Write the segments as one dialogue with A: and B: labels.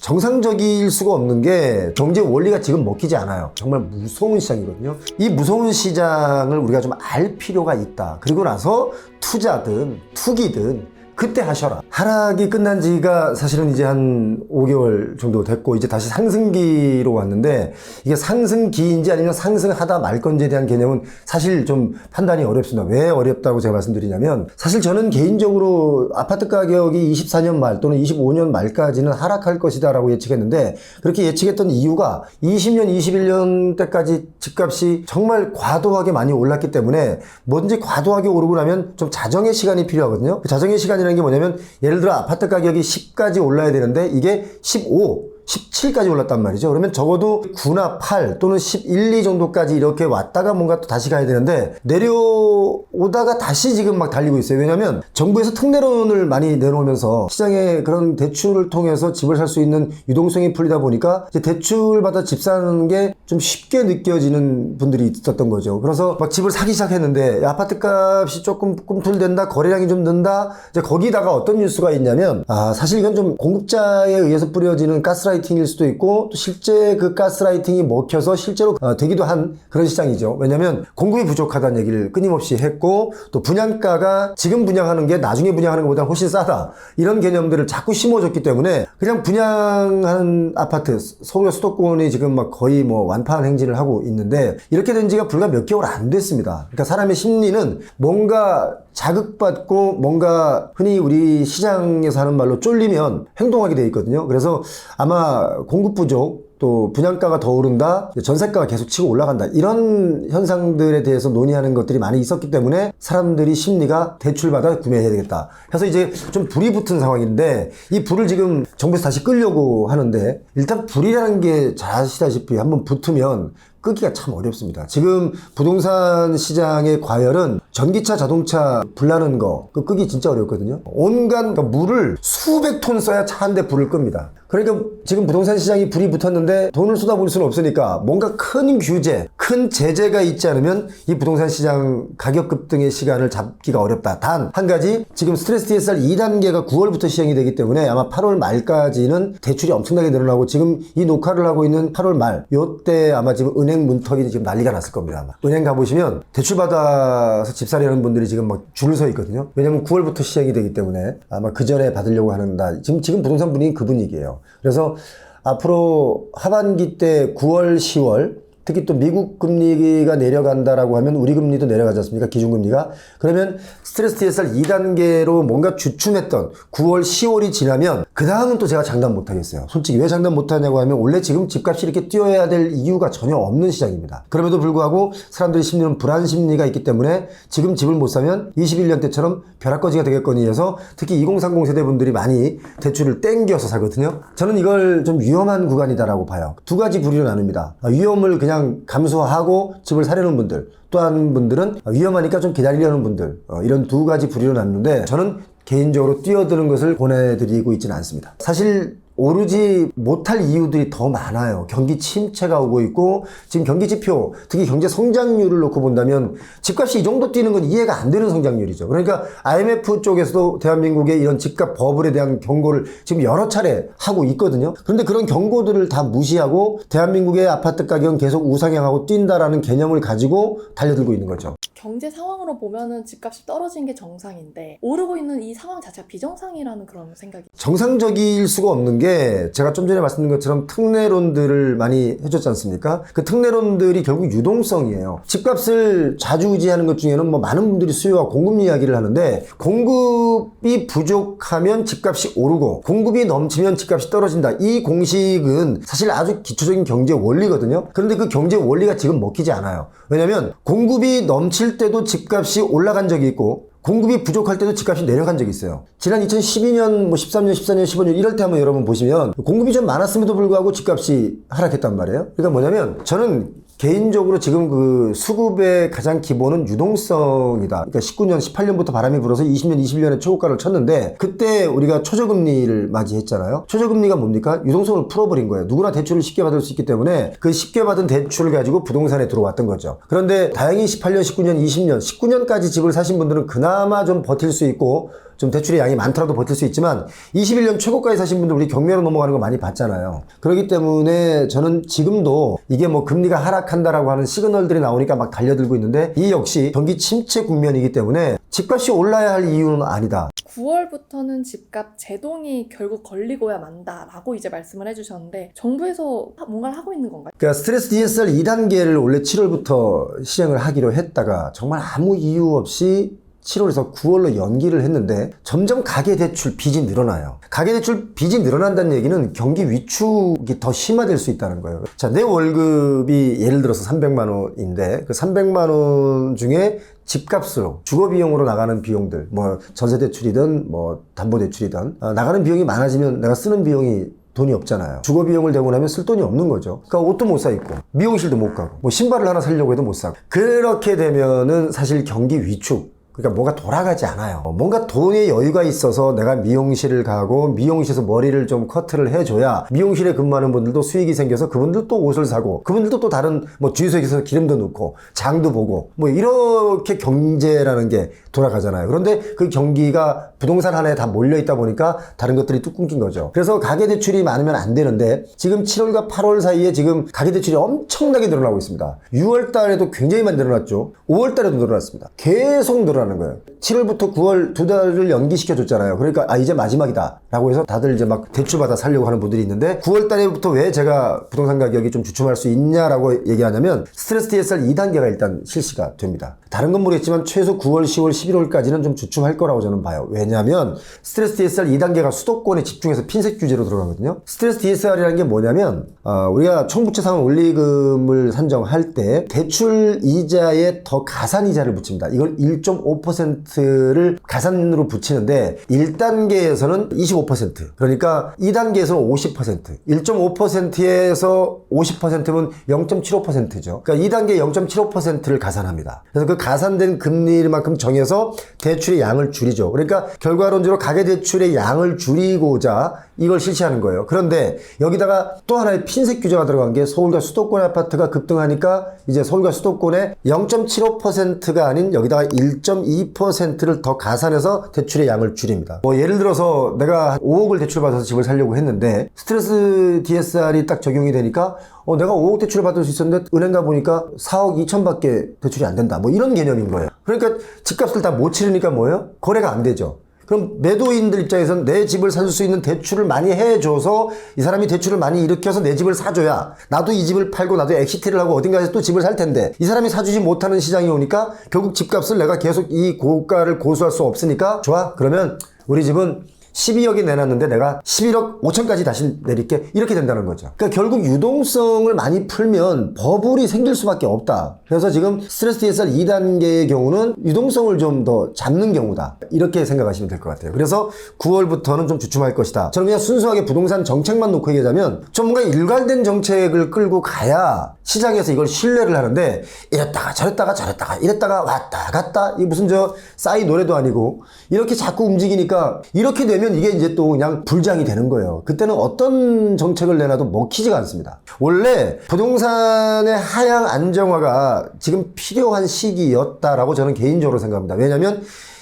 A: 정상적일 수가 없는 게 경제 원리가 지금 먹히지 않아요. 정말 무서운 시장이거든요. 이 무서운 시장을 우리가 좀 알 필요가 있다. 그리고 나서 투자든 투기든 그때 하셔라. 하락이 끝난 지가 사실은 이제 한 5개월 정도 됐고 이제 다시 상승기로 왔는데 이게 상승기인지 아니면 상승하다 말 건지에 대한 개념은 사실 좀 판단이 어렵습니다. 왜 어렵다고 제가 말씀드리냐면 사실 저는 개인적으로 아파트 가격이 24년 말 또는 25년 말까지는 하락할 것이다 라고 예측했는데 그렇게 예측했던 이유가 20년, 21년 때까지 집값이 정말 과도하게 많이 올랐기 때문에 뭐든지 과도하게 오르고 나면 좀 자정의 시간이 필요하거든요. 그 자정의 시간이 게 뭐냐면 예를 들어 아파트 가격이 10까지 올라야 되는데 이게 15, 17까지 올랐단 말이죠. 그러면 적어도 9나 8 또는 11, 2 정도까지 이렇게 왔다가 뭔가 또 다시 가야 되는데 내려오다가 다시 지금 막 달리고 있어요. 왜냐하면 정부에서 특례론을 많이 내놓으면서 시장에 그런 대출을 통해서 집을 살 수 있는 유동성이 풀리다 보니까 이제 대출 받아 집 사는 게 좀 쉽게 느껴지는 분들이 있었던 거죠. 그래서 막 집을 사기 시작했는데 아파트 값이 조금 꿈틀댄다, 거래량이 좀 는다. 이제 거기다가 어떤 뉴스가 있냐면 사실 이건 좀 공급자에 의해서 뿌려지는 가스라이팅일 수도 있고 또 실제 그 가스라이팅이 먹혀서 실제로 되기도 한 그런 시장이죠. 왜냐면 공급이 부족하다는 얘기를 끊임없이 했고 또 분양가가 지금 분양하는 게 나중에 분양하는 것보다 훨씬 싸다. 이런 개념들을 자꾸 심어줬기 때문에 그냥 분양하는 아파트 서울 수도권이 지금 막 거의 뭐 완파한 행진을 하고 있는데 이렇게 된 지가 불과 몇 개월 안 됐습니다. 그러니까 사람의 심리는 뭔가 자극받고 뭔가 흔히 우리 시장에서 하는 말로 쫄리면 행동하게 돼 있거든요. 그래서 아마 공급 부족 또 분양가가 더 오른다, 전세가가 계속 치고 올라간다 이런 현상들에 대해서 논의하는 것들이 많이 있었기 때문에 사람들이 심리가 대출받아 구매해야 되겠다 해서 이제 좀 불이 붙은 상황인데 이 불을 지금 정부에서 다시 끄려고 하는데 일단 불이라는 게 잘 아시다시피 한번 붙으면 끄기가 참 어렵습니다. 지금 부동산 시장의 과열은 전기차, 자동차 불나는 거 그 끄기 진짜 어렵거든요. 온갖 그러니까 물을 수백 톤 써야 차 한 대 불을 끕니다. 그러니까 지금 부동산 시장이 불이 붙었는데 돈을 쏟아부을 수는 없으니까 뭔가 큰 규제, 큰 제재가 있지 않으면 이 부동산 시장 가격 급등의 시간을 잡기가 어렵다. 단 한 가지 지금 스트레스 DSR 2단계가 9월부터 시행이 되기 때문에 아마 8월 말까지는 대출이 엄청나게 늘어나고 지금 이 녹화를 하고 있는 8월 말 요때 아마 지금 은행 문턱이 지금 난리가 났을 겁니다. 아마. 은행 가보시면 대출 받아서 집사려는 분들이 지금 막 줄을 서 있거든요. 왜냐면 9월부터 시행이 되기 때문에 아마 그 전에 받으려고 하는다. 지금 부동산 분위기 그 분위기예요. 그래서 앞으로 하반기 때 9월, 10월 특히 또 미국 금리가 내려간다라고 하면 우리 금리도 내려가지 않습니까? 기준금리가. 그러면 스트레스 DSR 2단계로 뭔가 주춤했던 9월, 10월이 지나면 그 다음은 또 제가 장담 못하겠어요. 솔직히 왜 장담 못하냐고 하면 원래 지금 집값이 이렇게 뛰어야 될 이유가 전혀 없는 시장입니다. 그럼에도 불구하고 사람들의 심리는 불안 심리가 있기 때문에 지금 집을 못 사면 21년 때처럼 벼락거지가 되겠거니 해서 특히 2030 세대분들이 많이 대출을 땡겨서 사거든요. 저는 이걸 좀 위험한 구간이다라고 봐요. 두 가지 부류로 나눕니다. 위험을 그냥 감수하고 집을 사려는 분들, 또 한 분들은 위험하니까 좀 기다리려는 분들, 이런 두 가지 부류로 나누는데 저는 개인적으로 뛰어드는 것을 권해드리고 있지는 않습니다. 사실 오르지 못할 이유들이 더 많아요. 경기 침체가 오고 있고 지금 경기 지표, 특히 경제 성장률을 놓고 본다면 집값이 이 정도 뛰는 건 이해가 안 되는 성장률이죠. 그러니까 IMF 쪽에서도 대한민국의 이런 집값 버블에 대한 경고를 지금 여러 차례 하고 있거든요. 그런데 그런 경고들을 다 무시하고 대한민국의 아파트 가격은 계속 우상향하고 뛴다라는 개념을 가지고 달려들고 있는 거죠.
B: 경제 상황으로 보면은 집값이 떨어진 게 정상인데 오르고 있는 이 상황 자체가 비정상이라는 그런 생각이
A: 정상적일 수가 없는 게 제가 좀 전에 말씀드린 것처럼 특례론들을 많이 해줬지 않습니까? 그 특례론들이 결국 유동성이에요. 집값을 좌지우지하는 것 중에는 뭐 많은 분들이 수요와 공급 이야기를 하는데 공급이 부족하면 집값이 오르고 공급이 넘치면 집값이 떨어진다. 이 공식은 사실 아주 기초적인 경제 원리거든요. 그런데 그 경제 원리가 지금 먹히지 않아요. 왜냐면 공급이 넘칠 때도 집값이 올라간 적이 있고 공급이 부족할 때도 집값이 내려간 적이 있어요. 지난 2012년, 13년, 14년, 15년 이럴 때 한번 여러분 보시면 공급이 좀 많았음에도 불구하고 집값이 하락했단 말이에요. 그러니까 뭐냐면 저는 개인적으로 지금 그 수급의 가장 기본은 유동성이다. 그러니까 19년, 18년부터 바람이 불어서 20년, 21년에 최고가를 쳤는데 그때 우리가 초저금리를 맞이했잖아요. 초저금리가 뭡니까? 유동성을 풀어버린 거예요. 누구나 대출을 쉽게 받을 수 있기 때문에 그 쉽게 받은 대출을 가지고 부동산에 들어왔던 거죠. 그런데 다행히 18년, 19년, 20년, 19년까지 집을 사신 분들은 그나마 좀 버틸 수 있고 좀 대출의 양이 많더라도 버틸 수 있지만 21년 최고가에 사신 분들 우리 경매로 넘어가는 거 많이 봤잖아요. 그렇기 때문에 저는 지금도 이게 뭐 금리가 하락한다라고 하는 시그널들이 나오니까 막 달려들고 있는데 이 역시 경기 침체 국면이기 때문에 집값이 올라야 할 이유는 아니다.
B: 9월부터는 집값 제동이 결국 걸리고야 만다라고 이제 말씀을 해주셨는데 정부에서 뭔가를 하고 있는 건가요?
A: 그러니까 스트레스 DSR 2단계를 원래 7월부터 시행을 하기로 했다가 정말 아무 이유 없이 7월에서 9월로 연기를 했는데 점점 가계대출 빚이 늘어나요. 가계대출 빚이 늘어난다는 얘기는 경기 위축이 더 심화될 수 있다는 거예요. 자, 내 월급이 예를 들어서 300만 원인데 그 300만 원 중에 집값으로 주거비용으로 나가는 비용들 뭐 전세대출이든 뭐 담보대출이든 나가는 비용이 많아지면 내가 쓰는 비용이 돈이 없잖아요. 주거 비용을 대고 나면 쓸 돈이 없는 거죠. 그러니까 옷도 못 사 입고 미용실도 못 가고 뭐 신발을 하나 사려고 해도 못 사고 그렇게 되면은 사실 경기 위축 그러니까 뭐가 돌아가지 않아요. 뭔가 돈의 여유가 있어서 내가 미용실을 가고 미용실에서 머리를 좀 커트를 해줘야 미용실에 근무하는 분들도 수익이 생겨서 그분들 또 옷을 사고 그분들도 또 다른 뭐 주유소에서 기름도 넣고 장도 보고 뭐 이렇게 경제라는 게 돌아가잖아요. 그런데 그 경기가 부동산 하나에 다 몰려있다 보니까 다른 것들이 뚝 끊긴 거죠. 그래서 가계대출이 많으면 안 되는데 지금 7월과 8월 사이에 지금 가계대출이 엄청나게 늘어나고 있습니다. 6월 달에도 굉장히 많이 늘어났죠. 5월 달에도 늘어났습니다. 계속 늘어나는 거예요. 7월부터 9월 두 달을 연기시켜 줬잖아요. 그러니까 이제 마지막이다 라고 해서 다들 이제 막 대출받아 살려고 하는 분들이 있는데 9월 달에부터 왜 제가 부동산 가격이 좀 주춤할 수 있냐라고 얘기하냐면 스트레스 DSR 2단계가 일단 실시가 됩니다. 다른 건 모르겠지만 최소 9월, 10월, 11월까지는 좀 주춤할 거라고 저는 봐요. 왜냐하면 스트레스 DSR 2단계가 수도권에 집중해서 핀셋 규제로 들어가거든요. 스트레스 DSR이라는 게 뭐냐면 우리가 총부채 상환 원리금을 산정할 때 대출 이자에 더 가산 이자를 붙입니다. 이걸 1.5%를 가산으로 붙이는데 1단계에서는 25% 그러니까 2단계에서는 50% 1.5%에서 50%면 0.75%죠. 그러니까 2단계 0.75%를 가산합니다. 그래서 그 가산된 금리만큼 정해서 대출의 양을 줄이죠. 그러니까 결과론적으로 가계대출의 양을 줄이고자 이걸 실시하는 거예요. 그런데 여기다가 또 하나의 핀셋 규제가 들어간 게 서울과 수도권 아파트가 급등하니까 이제 서울과 수도권에 0.75%가 아닌 여기다가 1.2%를 더 가산해서 대출의 양을 줄입니다. 뭐 예를 들어서 내가 5억을 대출받아서 집을 살려고 했는데 스트레스 DSR이 딱 적용이 되니까 내가 5억 대출을 받을 수 있었는데 은행 가보니까 4억 2천밖에 대출이 안 된다. 뭐 이런 개념인 거예요. 그러니까 집값을 다 못 치르니까 뭐예요? 거래가 안 되죠. 그럼 매도인들 입장에서는 내 집을 살 수 있는 대출을 많이 해줘서 이 사람이 대출을 많이 일으켜서 내 집을 사줘야 나도 이 집을 팔고 나도 엑시트를 하고 어딘가에서 또 집을 살 텐데 이 사람이 사주지 못하는 시장이 오니까 결국 집값을 내가 계속 이 고가를 고수할 수 없으니까 좋아 그러면 우리 집은 12억이 내놨는데 내가 11억 5천까지 다시 내릴게 이렇게 된다는 거죠. 그러니까 결국 유동성을 많이 풀면 버블이 생길 수밖에 없다. 그래서 지금 스트레스 DSR 2단계의 경우는 유동성을 좀 더 잡는 경우다 이렇게 생각하시면 될 것 같아요. 그래서 9월부터는 좀 주춤할 것이다. 저는 그냥 순수하게 부동산 정책만 놓고 얘기하자면 좀 뭔가 일관된 정책을 끌고 가야 시장에서 이걸 신뢰를 하는데 이랬다가 저랬다가 이랬다가 왔다 갔다 이 무슨 저 싸이 노래도 아니고 이렇게 자꾸 움직이니까 이렇게 되면 이게 이제 또 그냥 불장이 되는 거예요. 그때는 어떤 정책을 내놔도 먹히지가 않습니다. 원래 부동산의 하향 안정화가 지금 필요한 시기였다라고 저는 개인적으로 생각합니다. 왜냐하면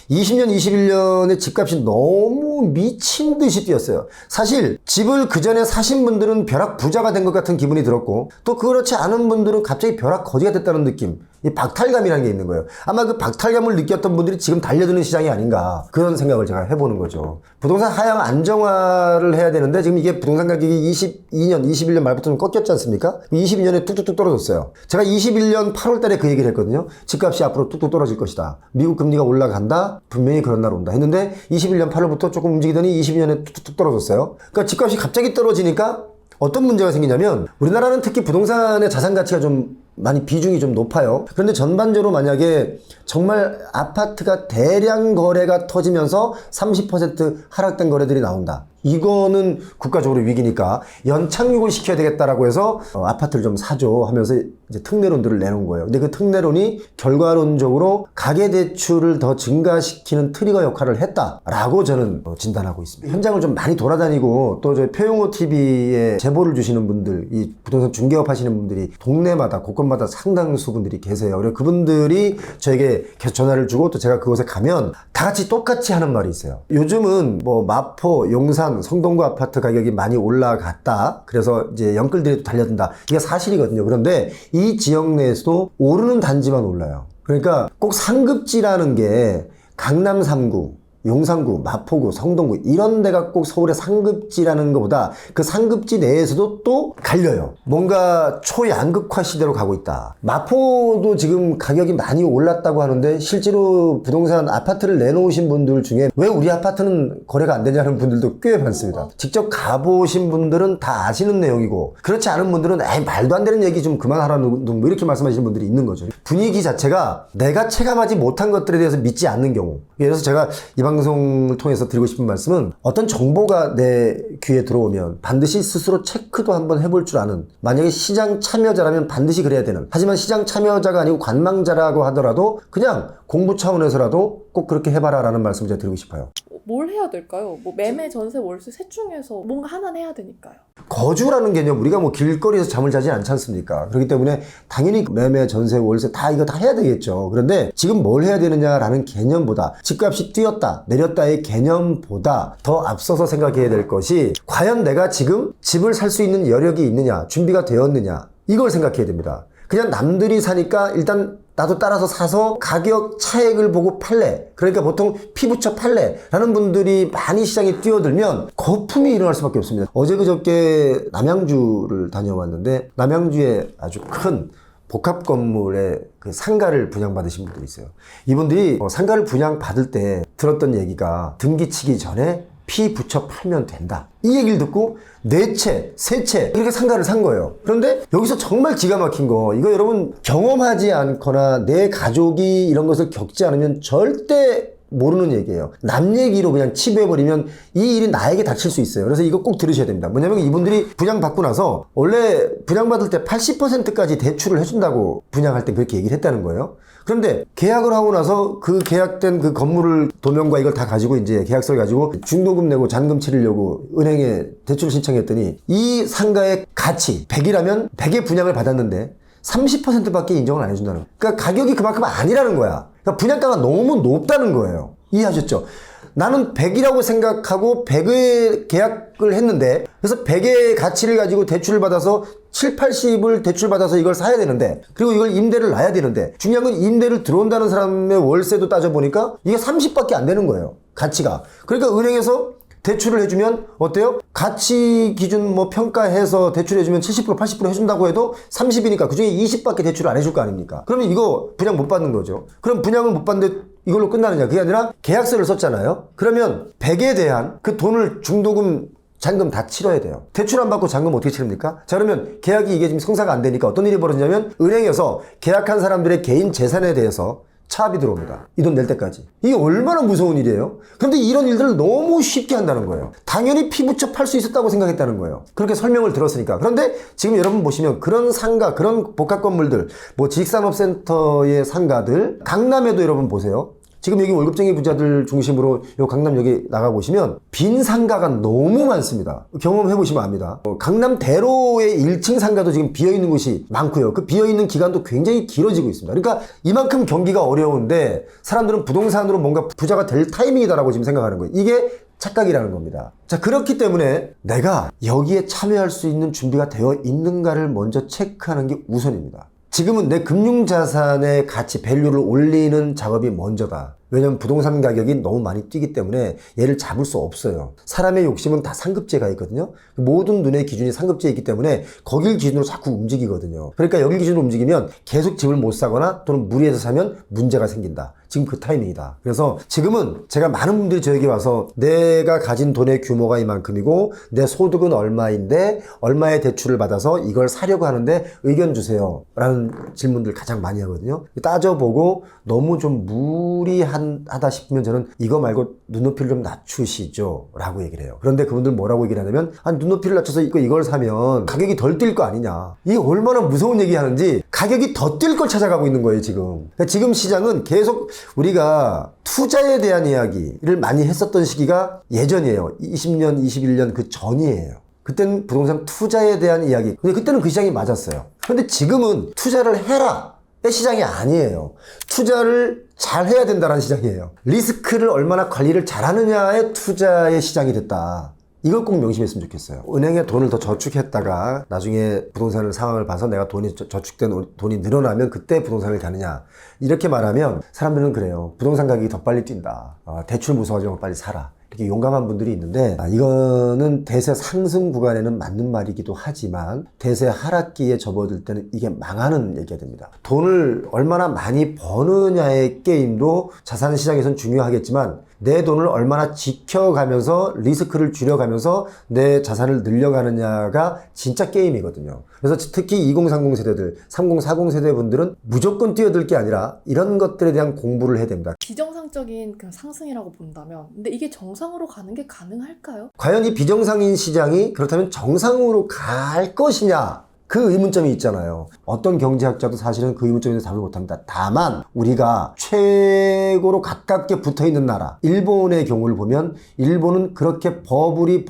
A: 20년, 21년에 집값이 너무 미친 듯이 뛰었어요. 사실 집을 그 전에 사신 분들은 벼락 부자가 된 것 같은 기분이 들었고 또 그렇지 않은 분들은 갑자기 벼락 거지가 됐다는 느낌 이 박탈감이라는 게 있는 거예요. 아마 그 박탈감을 느꼈던 분들이 지금 달려드는 시장이 아닌가 그런 생각을 제가 해보는 거죠. 부동산 하향 안정화를 해야 되는데 지금 이게 부동산 가격이 22년, 21년 말부터는 꺾였지 않습니까? 22년에 뚝뚝뚝 떨어졌어요. 제가 21년 8월 달에 그 얘기를 했거든요. 집값이 앞으로 뚝뚝 떨어질 것이다. 미국 금리가 올라간다. 분명히 그런 날 온다 했는데 21년 8월부터 조금 움직이더니 22년에 뚝뚝뚝 떨어졌어요. 그러니까 집값이 갑자기 떨어지니까 어떤 문제가 생기냐면 우리나라는 특히 부동산의 자산 가치가 좀 많이 비중이 좀 높아요. 그런데 전반적으로 만약에 정말 아파트가 대량 거래가 터지면서 30% 하락된 거래들이 나온다. 이거는 국가적으로 위기니까 연착륙을 시켜야 되겠다라고 해서 아파트를 좀 사줘 하면서 이제 특례론들을 내놓은 거예요. 근데 그 특례론이 결과론적으로 가계대출을 더 증가시키는 트리거 역할을 했다라고 저는 진단하고 있습니다. 현장을 좀 많이 돌아다니고 또 저희 표용호 TV에 제보를 주시는 분들, 이 부동산 중개업 하시는 분들이 동네마다 곳곳마다 상당수 분들이 계세요. 그래서 그분들이 저에게 계속 전화를 주고 또 제가 그곳에 가면 다 같이 똑같이 하는 말이 있어요. 요즘은 뭐 마포, 용산, 성동구 아파트 가격이 많이 올라갔다. 그래서 이제 영끌들이 달려든다. 이게 사실이거든요. 그런데 이 지역 내에서도 오르는 단지만 올라요. 그러니까 꼭 상급지라는 게 강남 3구, 용산구, 마포구, 성동구 이런 데가 꼭 서울의 상급지라는 것보다 그 상급지 내에서도 또 갈려요. 뭔가 초양극화 시대로 가고 있다. 마포도 지금 가격이 많이 올랐다고 하는데 실제로 부동산 아파트를 내놓으신 분들 중에 왜 우리 아파트는 거래가 안 되냐는 분들도 꽤 많습니다. 직접 가보신 분들은 다 아시는 내용이고 그렇지 않은 분들은 에이 말도 안 되는 얘기 좀 그만하라는 뭐 이렇게 말씀하시는 분들이 있는 거죠. 분위기 자체가 내가 체감하지 못한 것들에 대해서 믿지 않는 경우. 그래서 제가 이 방송을 통해서 드리고 싶은 말씀은 어떤 정보가 내 귀에 들어오면 반드시 스스로 체크도 한번 해볼 줄 아는, 만약에 시장 참여자라면 반드시 그래야 되는, 하지만 시장 참여자가 아니고 관망자라고 하더라도 그냥 공부 차원에서라도 꼭 그렇게 해봐라 라는 말씀을 제가 드리고 싶어요.
B: 뭘 해야 될까요? 뭐 매매, 전세, 월세 셋 중에서 뭔가 하나는 해야 되니까요.
A: 거주라는 개념, 우리가 뭐 길거리에서 잠을 자지 않지 않습니까? 그렇기 때문에 당연히 매매, 전세, 월세 다 이거 다 해야 되겠죠. 그런데 지금 뭘 해야 되느냐라는 개념보다, 집값이 뛰었다 내렸다의 개념보다 더 앞서서 생각해야 될 것이 과연 내가 지금 집을 살 수 있는 여력이 있느냐, 준비가 되었느냐, 이걸 생각해야 됩니다. 그냥 남들이 사니까 일단 나도 따라서 사서 가격 차액을 보고 팔래, 그러니까 보통 피부쳐 팔래 라는 분들이 많이 시장에 뛰어들면 거품이 일어날 수밖에 없습니다. 어제 그저께 남양주를 다녀왔는데 남양주에 아주 큰 복합 건물에 그 상가를 분양받으신 분들이 있어요. 이분들이 상가를 분양받을 때 들었던 얘기가 등기치기 전에 피 붙여 팔면 된다. 이 얘기를 듣고 네 채, 세 채 이렇게 상가를 산 거예요. 그런데 여기서 정말 기가 막힌 거, 이거 여러분 경험하지 않거나 내 가족이 이런 것을 겪지 않으면 절대 모르는 얘기예요. 남 얘기로 그냥 치부해버리면 이 일이 나에게 닥칠 수 있어요. 그래서 이거 꼭 들으셔야 됩니다. 뭐냐면 이분들이 분양받고 나서 원래 분양받을 때 80%까지 대출을 해준다고 분양할 때 그렇게 얘기를 했다는 거예요. 그런데 계약을 하고 나서 그 계약된 그 건물을 도면과 이걸 다 가지고 이제 계약서를 가지고 중도금 내고 잔금 치르려고 은행에 대출을 신청했더니 이 상가의 가치 100이라면 100의 분양을 받았는데 30%밖에 인정을 안 해준다는 거예요. 그러니까 가격이 그만큼 아니라는 거야. 그러니까 분양가가 너무 높다는 거예요. 이해하셨죠? 나는 100이라고 생각하고 100의 계약을 했는데, 그래서 100의 가치를 가지고 대출을 받아서 7, 80을 대출 받아서 이걸 사야 되는데, 그리고 이걸 임대를 놔야 되는데, 중요한 건 임대를 들어온다는 사람의 월세도 따져보니까 이게 30밖에 안 되는 거예요. 가치가. 그러니까 은행에서 대출을 해주면 어때요? 가치 기준 뭐 평가해서 대출해주면 70% 80% 해준다고 해도 30이니까 그중에 20밖에 대출을 안 해줄 거 아닙니까? 그러면 이거 분양 못 받는 거죠. 그럼 분양을 못 받는데 이걸로 끝나느냐? 그게 아니라 계약서를 썼잖아요. 그러면 100에 대한 그 돈을 중도금 잔금 다 치러야 돼요. 대출 안 받고 잔금 어떻게 치릅니까? 자, 그러면 계약이 이게 지금 성사가 안 되니까 어떤 일이 벌어지냐면 은행에서 계약한 사람들의 개인 재산에 대해서 차압이 들어옵니다. 이 돈 낼 때까지. 이게 얼마나 무서운 일이에요? 그런데 이런 일들을 너무 쉽게 한다는 거예요. 당연히 피부쳐 팔 수 있었다고 생각했다는 거예요. 그렇게 설명을 들었으니까. 그런데 지금 여러분 보시면 그런 상가, 그런 복합 건물들, 뭐 지식산업센터의 상가들, 강남에도 여러분 보세요. 지금 여기 월급쟁이 부자들 중심으로 요 강남역에 나가보시면 빈 상가가 너무 많습니다. 경험해보시면 압니다. 강남 대로의 1층 상가도 지금 비어있는 곳이 많고요. 그 비어있는 기간도 굉장히 길어지고 있습니다. 그러니까 이만큼 경기가 어려운데 사람들은 부동산으로 뭔가 부자가 될 타이밍이다라고 지금 생각하는 거예요. 이게 착각이라는 겁니다. 자, 그렇기 때문에 내가 여기에 참여할 수 있는 준비가 되어 있는가를 먼저 체크하는 게 우선입니다. 지금은 내 금융자산의 가치, 밸류를 올리는 작업이 먼저다. 왜냐면 부동산 가격이 너무 많이 뛰기 때문에 얘를 잡을 수 없어요. 사람의 욕심은 다 상급제가 있거든요. 모든 눈의 기준이 상급제에 있기 때문에 거길 기준으로 자꾸 움직이거든요. 그러니까 여길 기준으로 움직이면 계속 집을 못 사거나 또는 무리해서 사면 문제가 생긴다. 지금 그 타이밍이다. 그래서 지금은 제가 많은 분들이 저에게 와서 내가 가진 돈의 규모가 이만큼이고 내 소득은 얼마인데 얼마의 대출을 받아서 이걸 사려고 하는데 의견 주세요 라는 질문들 가장 많이 하거든요. 따져보고 너무 좀 무리하다 싶으면 저는 이거 말고 눈높이를 좀 낮추시죠 라고 얘기를 해요. 그런데 그분들 뭐라고 얘기를 하냐면 눈높이를 낮춰서 이걸 사면 가격이 덜 뛸 거 아니냐. 이게 얼마나 무서운 얘기 하는지 가격이 더 뛸 걸 찾아가고 있는 거예요 지금. 그러니까 지금 시장은 계속 우리가 투자에 대한 이야기를 많이 했었던 시기가 예전이에요. 20년 21년 그 전이에요. 그때는 부동산 투자에 대한 이야기. 근데 그때는 그 시장이 맞았어요. 근데 지금은 투자를 해라 의 시장이 아니에요. 투자를 잘 해야 된다는 시장이에요. 리스크를 얼마나 관리를 잘하느냐의 투자의 시장이 됐다. 이걸 꼭 명심했으면 좋겠어요. 은행에 돈을 더 저축했다가 나중에 부동산을 상황을 봐서 내가 저축된 돈이 늘어나면 그때 부동산을 가느냐. 이렇게 말하면 사람들은 그래요. 부동산 가격이 더 빨리 뛴다. 대출 무서워하지 말고 빨리 사라. 이렇게 용감한 분들이 있는데 이거는 대세 상승 구간에는 맞는 말이기도 하지만 대세 하락기에 접어들 때는 이게 망하는 얘기가 됩니다. 돈을 얼마나 많이 버느냐의 게임도 자산시장에선 중요하겠지만 내 돈을 얼마나 지켜가면서 리스크를 줄여가면서 내 자산을 늘려가느냐가 진짜 게임이거든요. 그래서 특히 2030 세대들, 3040 세대분들은 무조건 뛰어들 게 아니라 이런 것들에 대한 공부를 해야 됩니다.
B: 비정상적인 그냥 상승이라고 본다면 근데 이게 정상으로 가는 게 가능할까요?
A: 과연 이 비정상인 시장이 그렇다면 정상으로 갈 것이냐? 그 의문점이 있잖아요. 어떤 경제학자도 사실은 그 의문점에 대해서 답을 못합니다. 다만 우리가 최고로 가깝게 붙어있는 나라 일본의 경우를 보면 일본은 그렇게 버블을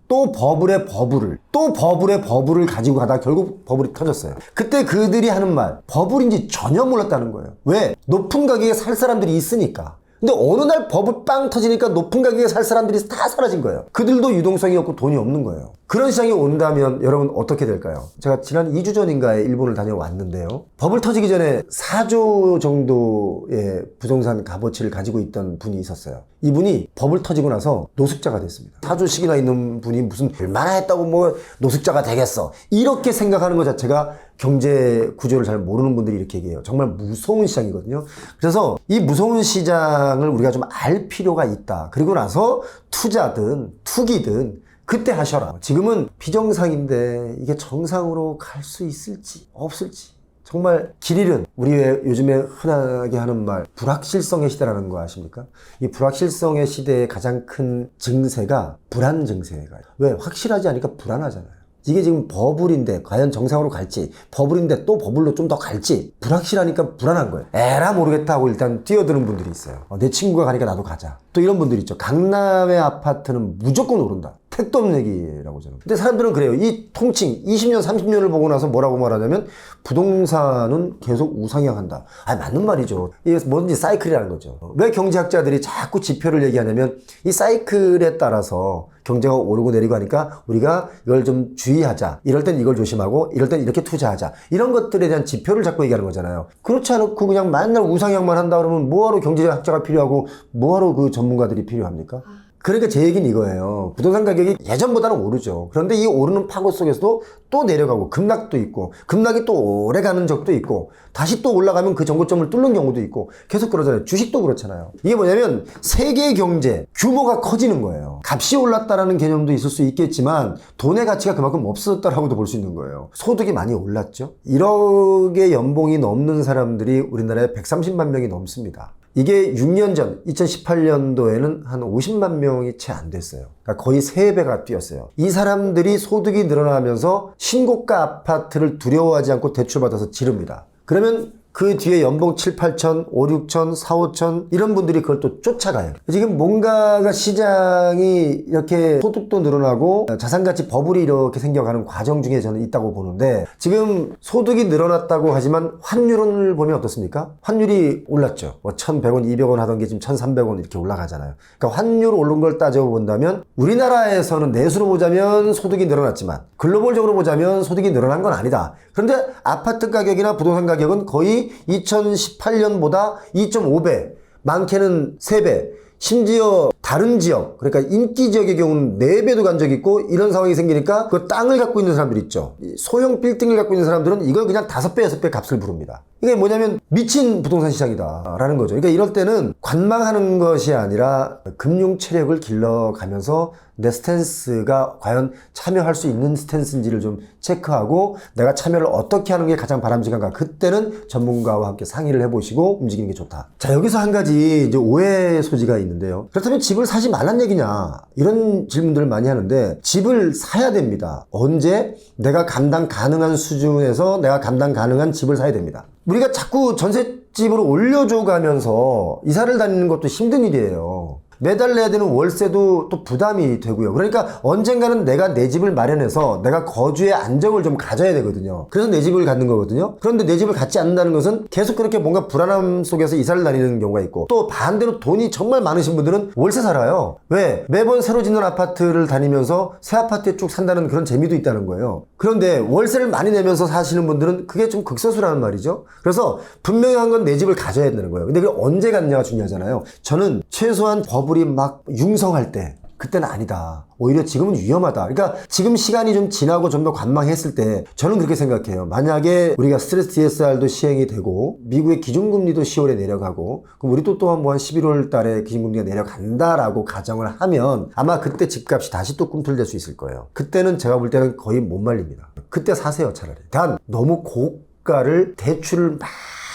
A: 또 버블의 버블을 가지고 가다 결국 버블이 터졌어요. 그때 그들이 하는 말 버블인지 전혀 몰랐다는 거예요. 왜? 높은 가격에 살 사람들이 있으니까. 근데 어느 날 버블 빵 터지니까 높은 가격에 살 사람들이 다 사라진 거예요. 그들도 유동성이 없고 돈이 없는 거예요. 그런 시장이 온다면 여러분 어떻게 될까요? 제가 지난 2주 전인가에 일본을 다녀왔는데요. 버블 터지기 전에 4조 정도의 부동산 값어치를 가지고 있던 분이 있었어요. 이분이 버블 터지고 나서 노숙자가 됐습니다. 4조씩이나 있는 분이 무슨 얼마나 했다고 뭐 노숙자가 되겠어. 이렇게 생각하는 것 자체가 경제 구조를 잘 모르는 분들이 이렇게 얘기해요. 정말 무서운 시장이거든요. 그래서 이 무서운 시장을 우리가 좀 알 필요가 있다. 그리고 나서 투자든 투기든 그때 하셔라. 지금은 비정상인데 이게 정상으로 갈 수 있을지 없을지 정말 길 잃은 우리 왜 요즘에 흔하게 하는 말 불확실성의 시대라는 거 아십니까? 이 불확실성의 시대의 가장 큰 증세가 불안 증세가 왜? 확실하지 않으니까 불안하잖아요. 이게 지금 버블인데 과연 정상으로 갈지 버블인데 또 버블로 좀 더 갈지 불확실하니까 불안한 거예요. 에라 모르겠다 하고 일단 뛰어드는 분들이 있어요. 내 친구가 가니까 나도 가자. 또 이런 분들 있죠. 강남의 아파트는 무조건 오른다. 택도 없는 얘기라고 저는. 근데 사람들은 그래요. 이 통칭 20년 30년을 보고 나서 뭐라고 말하냐면 부동산은 계속 우상향한다. 맞는 말이죠. 이게 뭐든지 사이클이라는 거죠. 왜 경제학자들이 자꾸 지표를 얘기하냐면 이 사이클에 따라서 경제가 오르고 내리고 하니까 우리가 이걸 좀 주의하자. 이럴 땐 이걸 조심하고 이럴 땐 이렇게 투자하자. 이런 것들에 대한 지표를 자꾸 얘기하는 거잖아요. 그렇지 않고 그냥 맨날 우상향만 한다 그러면 뭐하러 경제학자가 필요하고 뭐하러 그 전문가들이 필요합니까? 그러니까 제 얘기는 이거예요. 부동산 가격이 예전보다는 오르죠. 그런데 이 오르는 파고 속에서도 또 내려가고 급락도 있고 급락이 또 오래 가는 적도 있고 다시 또 올라가면 그 전고점을 뚫는 경우도 있고 계속 그러잖아요. 주식도 그렇잖아요. 이게 뭐냐면 세계 경제 규모가 커지는 거예요. 값이 올랐다라는 개념도 있을 수 있겠지만 돈의 가치가 그만큼 없어졌다라고도 볼 수 있는 거예요. 소득이 많이 올랐죠. 1억의 연봉이 넘는 사람들이 우리나라에 130만 명이 넘습니다. 이게 6년 전 2018년도에는 한 50만 명이 채 안 됐어요. 그러니까 거의 3배가 뛰었어요. 이 사람들이 소득이 늘어나면서 신고가 아파트를 두려워하지 않고 대출받아서 지릅니다. 그러면 그 뒤에 연봉 7, 8천, 5, 6천, 4, 5천 이런 분들이 그걸 또 쫓아가요. 지금 뭔가가 시장이 이렇게 소득도 늘어나고 자산가치 버블이 이렇게 생겨가는 과정 중에 저는 있다고 보는데 지금 소득이 늘어났다고 하지만 환율을 보면 어떻습니까? 환율이 올랐죠. 1,100원, 200원 하던 게 지금 1,300원 이렇게 올라가잖아요. 그러니까 환율 오른 걸 따져본다면 우리나라에서는 내수로 보자면 소득이 늘어났지만 글로벌적으로 보자면 소득이 늘어난 건 아니다. 그런데 아파트 가격이나 부동산 가격은 거의 2018년보다 2.5배, 많게는 3배, 심지어 다른 지역, 그러니까 인기 지역의 경우는 4배도 간 적이 있고, 이런 상황이 생기니까 그 땅을 갖고 있는 사람들 있죠. 소형 빌딩을 갖고 있는 사람들은 이걸 그냥 5배, 6배 값을 부릅니다. 이게 뭐냐면 미친 부동산 시장이다 라는 거죠. 그러니까 이럴 때는 관망하는 것이 아니라 금융 체력을 길러가면서 내 스탠스가 과연 참여할 수 있는 스탠스인지를 좀 체크하고 내가 참여를 어떻게 하는 게 가장 바람직한가, 그때는 전문가와 함께 상의를 해보시고 움직이는 게 좋다. 자, 여기서 한 가지 이제 오해 소지가 있는데요. 그렇다면 집을 사지 말란 얘기냐, 이런 질문들을 많이 하는데, 집을 사야 됩니다. 언제? 내가 감당 가능한 수준에서 내가 감당 가능한 집을 사야 됩니다. 우리가 자꾸 전셋집으로 올려줘 가면서 이사를 다니는 것도 힘든 일이에요. 매달 내야 되는 월세도 또 부담이 되고요. 그러니까 언젠가는 내가 내 집을 마련해서 내가 거주의 안정을 좀 가져야 되거든요. 그래서 내 집을 갖는 거거든요. 그런데 내 집을 갖지 않는다는 것은 계속 그렇게 뭔가 불안함 속에서 이사를 다니는 경우가 있고, 또 반대로 돈이 정말 많으신 분들은 월세 살아요. 왜? 매번 새로 짓는 아파트를 다니면서 새 아파트에 쭉 산다는 그런 재미도 있다는 거예요. 그런데 월세를 많이 내면서 사시는 분들은 그게 좀 극소수라는 말이죠. 그래서 분명히 한 건 내 집을 가져야 된다는 거예요. 근데 그게 언제 갖냐가 중요하잖아요. 저는 최소한 버블이 막 융성할 때, 그때는 아니다. 오히려 지금은 위험하다. 그러니까 지금 시간이 좀 지나고 좀 더 관망했을 때 저는 그렇게 생각해요. 만약에 우리가 스트레스 DSR도 시행이 되고 미국의 기준금리도 10월에 내려가고, 그럼 우리도 또한 뭐 한 11월 달에 기준금리가 내려간다라고 가정을 하면 아마 그때 집값이 다시 또 꿈틀댈 수 있을 거예요. 그때는 제가 볼 때는 거의 못 말립니다. 그때 사세요, 차라리. 단 너무 고가를 대출을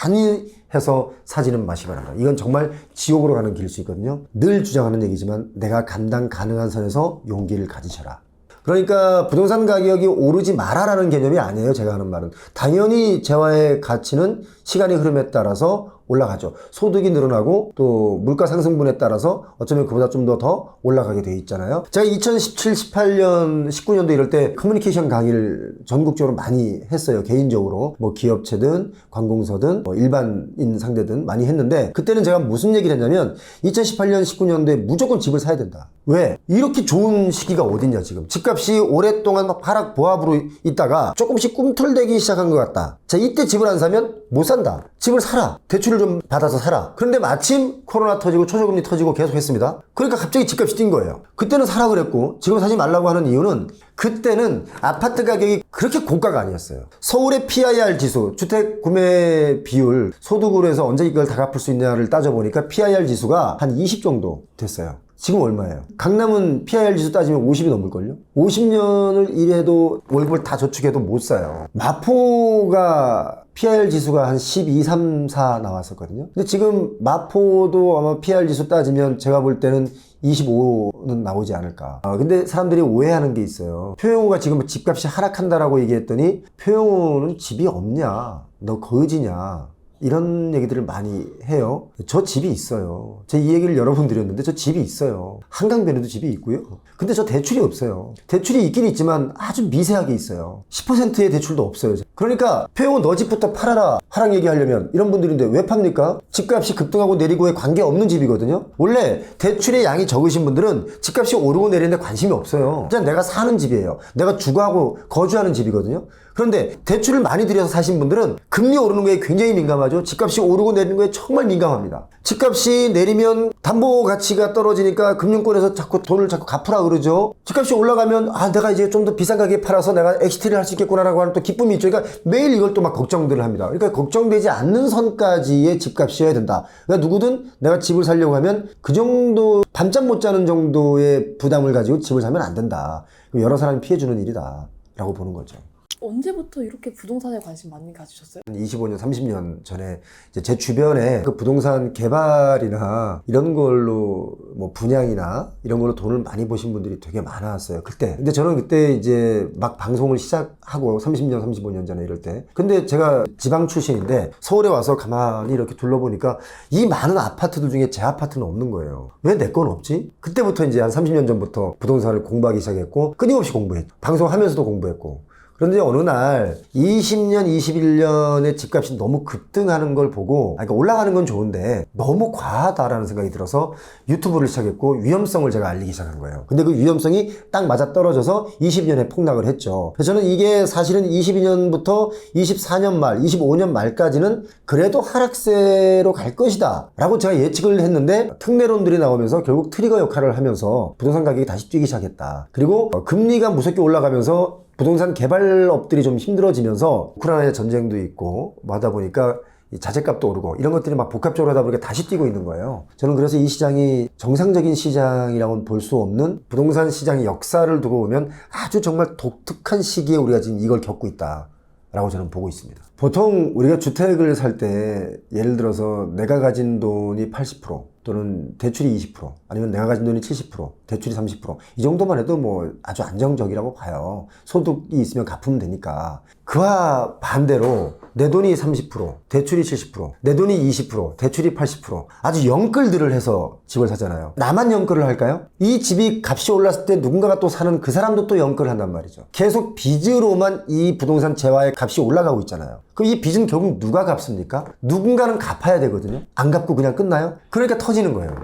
A: 많이 해서 사지는 마시기 바랍니다. 이건 정말 지옥으로 가는 길일 수 있거든요. 늘 주장하는 얘기지만 내가 감당 가능한 선에서 용기를 가지셔라. 그러니까 부동산 가격이 오르지 마라라는 개념이 아니에요. 제가 하는 말은 당연히 재화의 가치는 시간의 흐름에 따라서 올라가죠. 소득이 늘어나고 또 물가 상승분에 따라서 어쩌면 그보다 좀 더 올라가게 돼 있잖아요. 제가 2017, 18년, 19년도 이럴 때 커뮤니케이션 강의를 전국적으로 많이 했어요. 개인적으로 뭐 기업체든 관공서든 뭐 일반인 상대든 많이 했는데, 그때는 제가 무슨 얘기를 했냐면 2018년, 19년도에 무조건 집을 사야 된다. 왜? 이렇게 좋은 시기가 어딨냐 지금. 집값이 오랫동안 막 하락 보합으로 있다가 조금씩 꿈틀대기 시작한 것 같다. 자, 이때 집을 안 사면 못 산다. 집을 사라. 대출을 좀 받아서 사라. 그런데 마침 코로나 터지고 초저금리 터지고 계속 했습니다. 그러니까 갑자기 집값이 뛴 거예요. 그때는 사라 그랬고 지금 사지 말라고 하는 이유는, 그때는 아파트 가격이 그렇게 고가가 아니었어요. 서울의 PIR 지수, 주택 구매 비율, 소득으로 해서 언제 이걸 다 갚을 수 있냐를 따져보니까 PIR 지수가 한 20 정도 됐어요. 지금 얼마예요? 강남은 PIR 지수 따지면 50이 넘을걸요? 50년을 일해도 월급을 다 저축해도 못 사요. 마포가 PIR 지수가 한 12, 3, 4 나왔었거든요. 근데 지금 마포도 아마 PIR 지수 따지면 제가 볼 때는 25는 나오지 않을까. 근데 사람들이 오해하는 게 있어요. 표영호가 지금 집값이 하락한다라고 얘기했더니 표영호는 집이 없냐? 너 거지냐? 이런 얘기들을 많이 해요. 저 집이 있어요. 제가 이 얘기를 여러 번 드렸는데 저 집이 있어요. 한강변에도 집이 있고요. 근데 저 대출이 없어요. 대출이 있긴 있지만 아주 미세하게 있어요. 10%의 대출도 없어요. 그러니까 표용은 너 집부터 팔아라 하락 얘기하려면 이런 분들인데 왜 팝니까? 집값이 급등하고 내리고에 관계없는 집이거든요. 원래 대출의 양이 적으신 분들은 집값이 오르고 내리는데 관심이 없어요. 그냥 내가 사는 집이에요. 내가 주거하고 거주하는 집이거든요. 그런데 대출을 많이 들여서 사신 분들은 금리 오르는 거에 굉장히 민감하죠. 집값이 오르고 내리는 거에 정말 민감합니다. 집값이 내리면 담보 가치가 떨어지니까 금융권에서 자꾸 돈을 자꾸 갚으라 그러죠. 집값이 올라가면 내가 이제 좀 더 비싼 가격에 팔아서 내가 엑시트를 할 수 있겠구나라고 하는 또 기쁨이 있죠. 그러니까 매일 이걸 또 막 걱정들을 합니다. 그러니까 걱정되지 않는 선까지의 집값이어야 된다. 그러니까 누구든 내가 집을 사려고 하면 그 정도 밤잠 못 자는 정도의 부담을 가지고 집을 사면 안 된다. 여러 사람이 피해주는 일이다 라고 보는 거죠.
B: 언제부터 이렇게 부동산에 관심 많이 가지셨어요?
A: 25년, 30년 전에 이제 제 주변에 그 부동산 개발이나 이런 걸로 뭐 분양이나 이런 걸로 돈을 많이 버신 분들이 되게 많았어요. 그때. 근데 저는 그때 이제 막 방송을 시작하고 30년, 35년 전에 이럴 때. 근데 제가 지방 출신인데 서울에 와서 가만히 이렇게 둘러보니까 이 많은 아파트들 중에 제 아파트는 없는 거예요. 왜 내 건 없지? 그때부터 이제 한 30년 전부터 부동산을 공부하기 시작했고 끊임없이 공부했죠. 방송하면서도 공부했고. 그런데 어느 날 20년, 21년의 집값이 너무 급등하는 걸 보고 그러니까 올라가는 건 좋은데 너무 과하다라는 생각이 들어서 유튜브를 시작했고 위험성을 제가 알리기 시작한 거예요. 근데 그 위험성이 딱 맞아 떨어져서 20년에 폭락을 했죠. 그래서 저는 이게 사실은 22년부터 24년 말, 25년 말까지는 그래도 하락세로 갈 것이다 라고 제가 예측을 했는데 특례론들이 나오면서 결국 트리거 역할을 하면서 부동산 가격이 다시 뛰기 시작했다. 그리고 금리가 무섭게 올라가면서 부동산 개발업들이 좀 힘들어지면서 우크라이나 전쟁도 있고 뭐 하다 보니까 이 자재값도 오르고 이런 것들이 막 복합적으로 하다 보니까 다시 뛰고 있는 거예요. 저는 그래서 이 시장이 정상적인 시장이라고는 볼 수 없는 부동산 시장의 역사를 두고 보면 아주 정말 독특한 시기에 우리가 지금 이걸 겪고 있다 라고 저는 보고 있습니다. 보통 우리가 주택을 살 때 예를 들어서 내가 가진 돈이 80% 또는 대출이 20% 아니면 내가 가진 돈이 70% 대출이 30% 이 정도만 해도 뭐 아주 안정적이라고 봐요. 소득이 있으면 갚으면 되니까. 그와 반대로 내 돈이 30% 대출이 70% 내 돈이 20% 대출이 80% 아주 영끌들을 해서 집을 사잖아요. 나만 영끌을 할까요? 이 집이 값이 올랐을 때 누군가가 또 사는 그 사람도 또 영끌을 한단 말이죠. 계속 빚으로만 이 부동산 재화의 값이 올라가고 있잖아요. 그럼 이 빚은 결국 누가 갚습니까? 누군가는 갚아야 되거든요. 안 갚고 그냥 끝나요? 그러니까 터지는 거예요.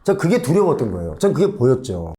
A: 저 그게 두려웠던 거예요. 전 그게 보였죠.